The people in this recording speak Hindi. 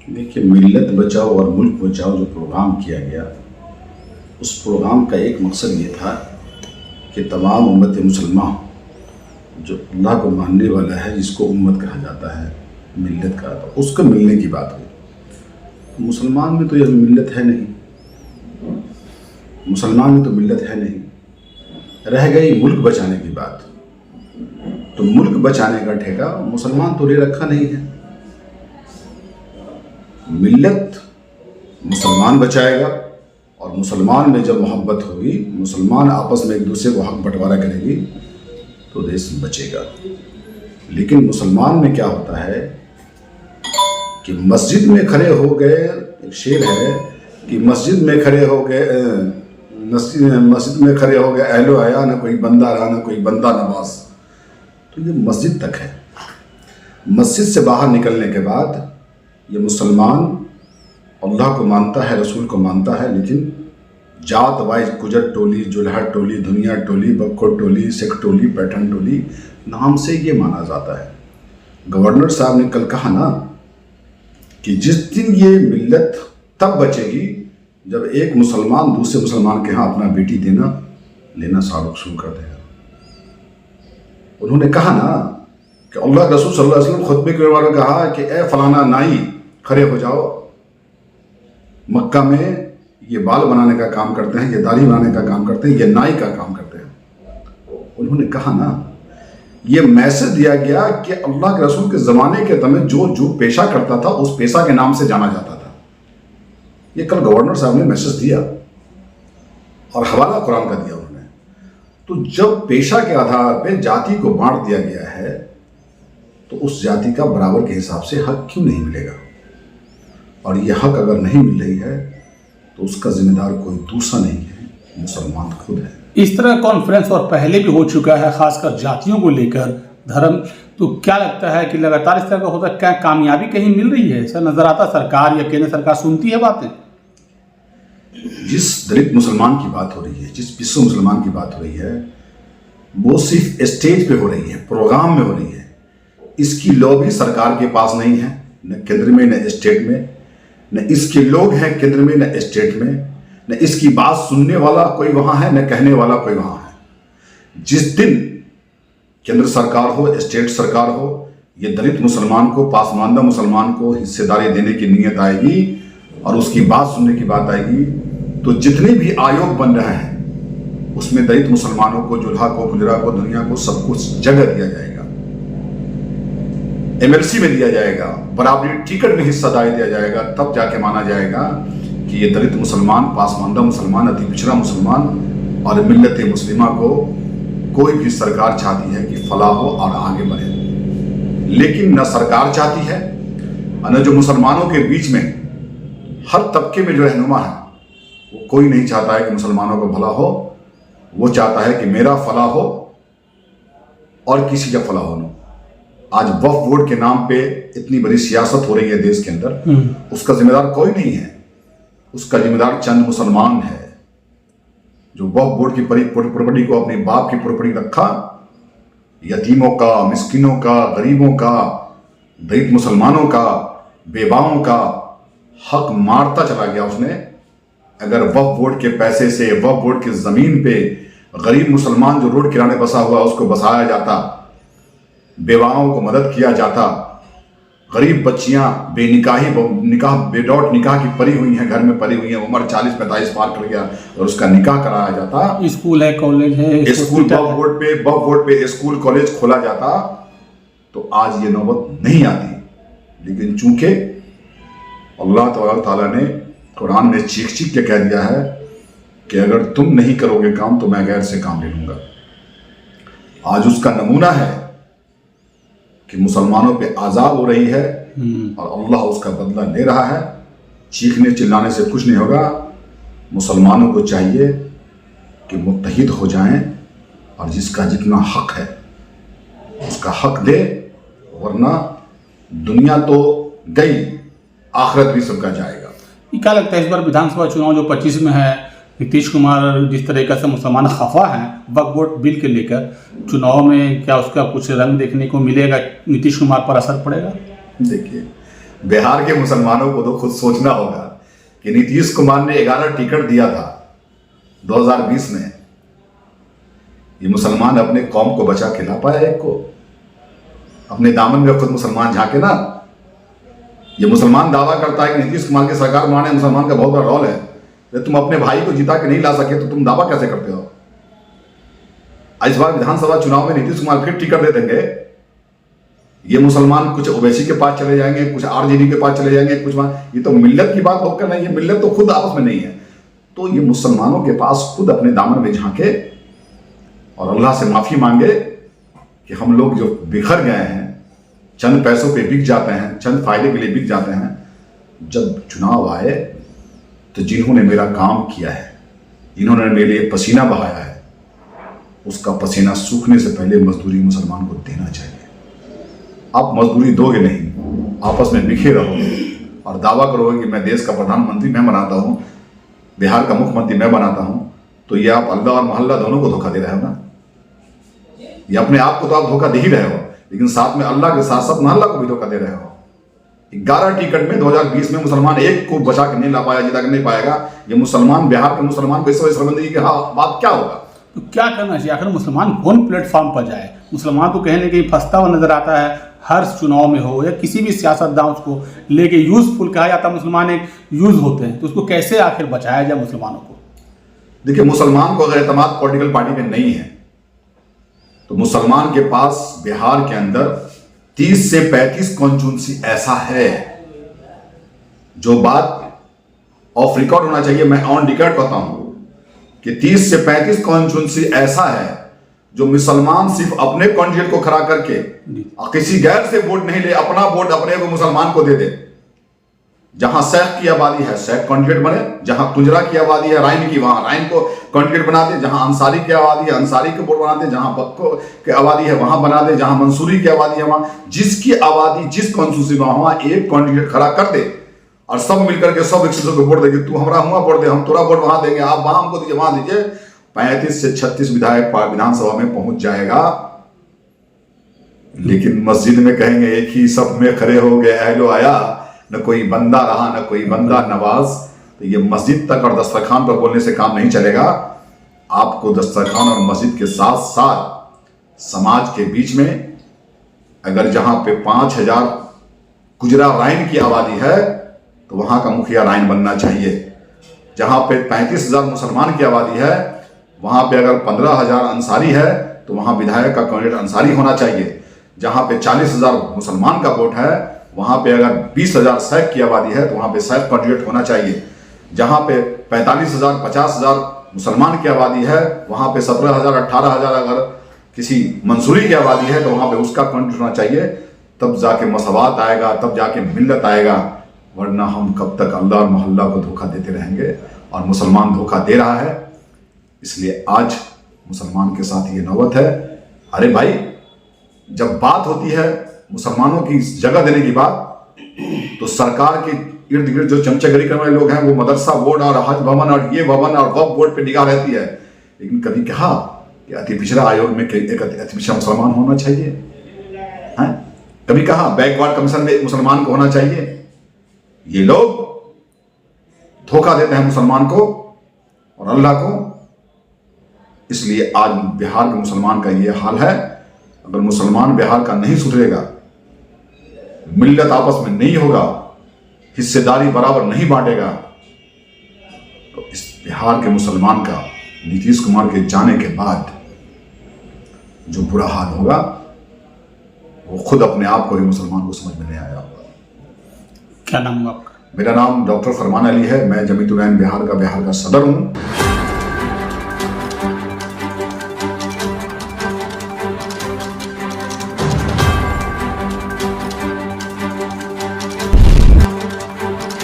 देखिए, मिल्लत बचाओ और मुल्क बचाओ जो प्रोग्राम किया गया, उस प्रोग्राम का एक मकसद ये था कि तमाम उम्मत मुसलमान जो अल्लाह को मानने वाला है, जिसको उम्मत कहा जाता है, मिल्लत कहा था, उसको मिलने की बात हुई। मुसलमान में तो यह मिल्लत है नहीं, मुसलमान में तो मिल्लत है नहीं। रह गई मुल्क बचाने की बात, तो मुल्क बचाने का ठेका मुसलमान तो ले रखा नहीं है। मिल्लत मुसलमान बचाएगा, और मुसलमान में जब मोहब्बत होगी, मुसलमान आपस में एक दूसरे को हक बंटवारा करेगी, तो देश बचेगा। लेकिन मुसलमान में क्या होता है कि मस्जिद में खड़े हो गए, एक शेर है कि मस्जिद में खड़े हो गए, मस्जिद में खड़े हो गए अहलो हया, ना कोई बंदा रहा ना कोई बंदा नवाज। तो ये मस्जिद तक है। मस्जिद से बाहर निकलने के बाद ये मुसलमान अल्लाह को मानता है, रसूल को मानता है, लेकिन जात वाइज गुजर टोली, जुल्हा टोली, दुनिया टोली, बक्को टोली, सिख टोली, पैठन टोली नाम से ये माना जाता है। गवर्नर साहब ने कल कहा ना कि जिस दिन ये मिल्लत तब बचेगी जब एक मुसलमान दूसरे मुसलमान के यहाँ अपना बेटी देना लेना शुरू कर देगा। उन्होंने कहा ना कि अल्लाह के रसूल सल्लल्लाहु अलैहि वसल्लम खुतबे के दौरान कहा कि ए फलाना नाई खड़े हो जाओ। मक्का में ये बाल बनाने का काम करते हैं, ये दाढ़ी बनाने का काम करते हैं, ये नाई का काम करते हैं। उन्होंने कहा ना, ये मैसेज दिया गया कि अल्लाह के रसूल के ज़माने के समय जो जो पेशा करता था उस पेशा के नाम से जाना जाता था। ये कल गवर्नर साहब ने मैसेज दिया और हवाला कुरान का दिया उन्होंने। तो जब पेशा के आधार पे जाति को बांट दिया गया है, तो उस जाति का बराबर के हिसाब से हक क्यों नहीं मिलेगा? और ये हक अगर नहीं मिल रही है तो उसका जिम्मेदार कोई दूसरा नहीं है, मुसलमान खुद है। इस तरह कॉन्फ्रेंस और पहले भी हो चुका है, खासकर जातियों को लेकर, धर्म। तो क्या लगता है कि लगातार इस तरह का होता है, क्या कामयाबी कहीं मिल रही है? ऐसा नजर आता सरकार या केंद्र सरकार सुनती है बातें? जिस दलित मुसलमान की बात हो रही है, जिस विश्व मुसलमान की बात हो रही है, वो सिर्फ स्टेज पे हो रही है, प्रोग्राम में हो रही है। इसकी लॉबी सरकार के पास नहीं है, न केंद्र में न स्टेट में। न इसके लोग हैं केंद्र में न स्टेट में। न इसकी बात सुनने वाला कोई वहां है, न कहने वाला कोई वहां है। जिस दिन केंद्र सरकार हो, स्टेट सरकार हो, ये दलित मुसलमान को, पासमानदा मुसलमान को हिस्सेदारी देने की नीयत आएगी और उसकी बात सुनने की बात आएगी, तो जितने भी आयोग बन रहे हैं उसमें दलित मुसलमानों को, जुल्हा को, गुजरा को, दुनिया को सब कुछ जगह दिया जाएगा। MLC में दिया जाएगा, बराबरी टिकट में हिस्सादारी दिया जाएगा। तब जाके माना जाएगा कि ये दलित मुसलमान, पासमानदा मुसलमान, अति पिछड़ा मुसलमान और मिल्लत मुस्लिमा को कोई भी सरकार चाहती है कि फलाह हो और आगे बढ़े। लेकिन न सरकार चाहती है, न जो मुसलमानों के बीच में हर तबके में जो रहनुमा है, वो कोई नहीं चाहता है कि मुसलमानों को भला हो। वो चाहता है कि मेरा फलाह हो और किसी का फलाह हो। आज वक्फ बोर्ड के नाम पे इतनी बड़ी सियासत हो रही है देश के अंदर, उसका जिम्मेदार कोई नहीं है। उसका जिम्मेदार चंद मुसलमान है जो वक्फ बोर्ड की प्रॉपर्टी को अपने बाप की प्रॉपर्टी रखा। यतीमों का, मिस्किनों का, गरीबों का, दलित मुसलमानों का, बेवाओं का हक मारता चला गया उसने। अगर वक्फ बोर्ड के पैसे से, वक्फ बोर्ड की जमीन पे गरीब मुसलमान जो रोड किनारे बसा हुआ उसको बसाया जाता, बेवाओं को मदद किया जाता, गरीब बच्चियां निकाह बेडॉट निकाह की परी हुई हैं, घर में परी हुई हैं, उम्र 40-45 पार कर गया और उसका निकाह कराया जाता। स्कूल है, कॉलेज है, स्कूल वक्फ बोर्ड पे स्कूल कॉलेज खोला जाता, तो आज ये नौबत नहीं आती। लेकिन चूंकि अल्लाह ताला ने कुरान में चीख चीख के कह दिया है कि अगर तुम नहीं करोगे काम तो मैं गैर से काम ले लूंगा। आज उसका नमूना है कि मुसलमानों पे आजाब हो रही है और अल्लाह उसका बदला ले रहा है। चीखने चिल्लाने से कुछ नहीं होगा। मुसलमानों को चाहिए कि मुत्तहिद हो जाएं और जिसका जितना हक है उसका हक दे, वरना दुनिया तो गई, आखिरत भी सबका जाएगा। क्या लगता है इस बार विधानसभा चुनाव जो 25 में है, नीतीश कुमार जिस तरीके से मुसलमान खफा हैं वक्फ बोर्ड बिल के लेकर, चुनाव में क्या उसका कुछ रंग देखने को मिलेगा? नीतीश कुमार पर असर पड़ेगा? देखिए, बिहार के मुसलमानों को तो खुद सोचना होगा कि नीतीश कुमार ने 11 टिकट दिया था 2020 में। ये मुसलमान अपने कौम को बचा के ला पाया एक को? अपने दामन में खुद मुसलमान झांके ना। ये मुसलमान दावा करता है कि नीतीश कुमार की सरकार बनाने मुसलमान का बहुत बड़ा रोल है। जब तुम अपने भाई को जिता के नहीं ला सके तो तुम दावा कैसे करते हो? इस बार विधानसभा चुनाव में नीतीश कुमार फिर टिकट दे देंगे। ये मुसलमान कुछ ओवैसी के पास चले जाएंगे, कुछ आरजेडी के पास चले जाएंगे, कुछ ये तो मिल्लत की बात होकर नहीं है। मिल्लत तो खुद आपस में नहीं है। तो ये मुसलमानों के पास खुद अपने दामन में झांके और अल्लाह से माफी मांगे कि हम लोग जो बिखर गए हैं, चंद पैसों पे बिक जाते हैं, चंद फायदे के लिए बिक जाते हैं। जब चुनाव आए तो जिन्होंने मेरा काम किया है, जिन्होंने मेरे लिए पसीना बहाया है, उसका पसीना सूखने से पहले मजदूरी मुसलमान को देना चाहिए। आप मजदूरी दोगे नहीं, आपस में बिखे रहोगे और दावा करोगे कि मैं देश का प्रधानमंत्री मैं बनाता हूं, बिहार का मुख्यमंत्री मैं बनाता हूं, तो ये आप अल्लाह और मोहल्ला दोनों को धोखा दे रहे हो ना। ये अपने आप को तो आप धोखा दे ही रहे हो, लेकिन साथ में अल्लाह के साथ साथ मोहल्ला को भी धोखा दे रहे हो। 11 टिकट में 2020 में मुसलमान एक को बचा के नहीं ला पाया, जिता के नहीं पाएगा। ये मुसलमान, बिहार के मुसलमान को इस वजह शर्मिंदगी की बात क्या होगा? तो क्या करना चाहिए? आखिर मुसलमान कौन प्लेटफॉर्म पर जाए? मुसलमान तो कहीं ना कहीं फंसता हुआ नजर आता है, हर चुनाव में हो या किसी भी सियासतदान उसको लेके यूजफुल कहा जाता है। मुसलमान एक यूज होते हैं, तो उसको कैसे आखिर बचाया जाए मुसलमानों को? देखिए, मुसलमान को अगर एतमाद पॉलिटिकल पार्टी में नहीं है तो मुसलमान के पास बिहार के अंदर 30 से 35 कॉन्स्टिट्यूंसी ऐसा है जो बात ऑफ रिकॉर्ड होना चाहिए। मैं ऑन रिकॉर्ड कहता हूं कि 30 से 35 कॉन्स्टिट्यूंसी ऐसा है जो मुसलमान सिर्फ अपने कैंडिडेट को खड़ा करके किसी गैर से वोट नहीं ले, अपना वोट अपने को मुसलमान को दे दे। जहां शैख की आबादी है शैख कैंडिडेट बने, जहां कुंजरा की आबादी है राइन की, वहां राइन को कैंडिडेट बना दे, जहां अंसारी की आबादी है अंसारी के वोट बना दे, जहां बक्को की आबादी है वहां बना दे, जहां मंसूरी की आबादी है वहां, जिसकी आबादी जिस कॉन्स्टिट्यूंसी में वहां एक कैंडिडेट खड़ा कर दे और सब मिलकर के सब 100 को वोट देंगे। तू हमारा हुआ वोट दे, हम तोरा वोट वहां देंगे, आप वहां हमको दीजिए, वहां दीजिए। 35 से 36 विधायक विधानसभा में पहुंच जाएगा। लेकिन मस्जिद में कहेंगे एक ही सब में खड़े हो गए अहलो आया, न कोई बंदा रहा न कोई बंदा नवाज। तो ये मस्जिद तक और दस्तरखान पर बोलने से काम नहीं चलेगा। आपको दस्तरखान और मस्जिद के साथ साथ समाज के बीच में अगर जहां पे 5000 गुजरा राइन की आबादी है तो वहां का मुखिया राइन बनना चाहिए। जहां पे 35,000 मुसलमान की आबादी है वहां पे अगर 15,000 अंसारी है तो वहां विधायक का कैंडिडेट अंसारी होना चाहिए। जहां पे 40,000 मुसलमान का वोट है वहां पे अगर 20,000 शैख की आबादी है तो वहां पे शैख कैंडिडेट होना चाहिए। जहां पे 45,000 50,000 मुसलमान की आबादी है वहां पे 17,000 18,000 अगर किसी मंसूरी की आबादी है तो वहां पे उसका कैंडिडेट होना चाहिए। तब जाके मसवात आएगा, तब जाके मिल्लत आएगा। वरना हम कब तक अल्लाह और मोहल्ला को धोखा देते रहेंगे और मुसलमान धोखा दे रहा है। इसलिए आज मुसलमान के साथ ये नौबत है। अरे भाई, जब बात होती है मुसलमानों की जगह देने की बात, तो सरकार के इर्द गिर्द जो चमचागिरी करने वाले लोग हैं वो मदरसा बोर्ड और हज भवन और ये भवन और वक्फ बोर्ड पे निगाह रहती है। लेकिन कभी कहा कि अति पिछड़ा आयोग में एक अति पिछड़ा मुसलमान होना चाहिए है? कभी कहा बैकवर्ड कमीशन में मुसलमान को होना चाहिए? ये लोग धोखा देते हैं मुसलमान को और अल्लाह को। इसलिए आज बिहार के मुसलमान का ये हाल है। अगर मुसलमान बिहार का नहीं सुधरेगा, मिल्लत आपस में नहीं होगा, हिस्सेदारी बराबर नहीं बांटेगा, तो इस बिहार के मुसलमान का नीतीश कुमार के जाने के बाद जो बुरा हाल होगा वो खुद अपने आप को ही मुसलमान को समझ में नहीं आया होगा। क्या नाम है आपका? मेरा नाम डॉक्टर फरमान अली है। मैं जमीयत उलमा बिहार का सदर हूं।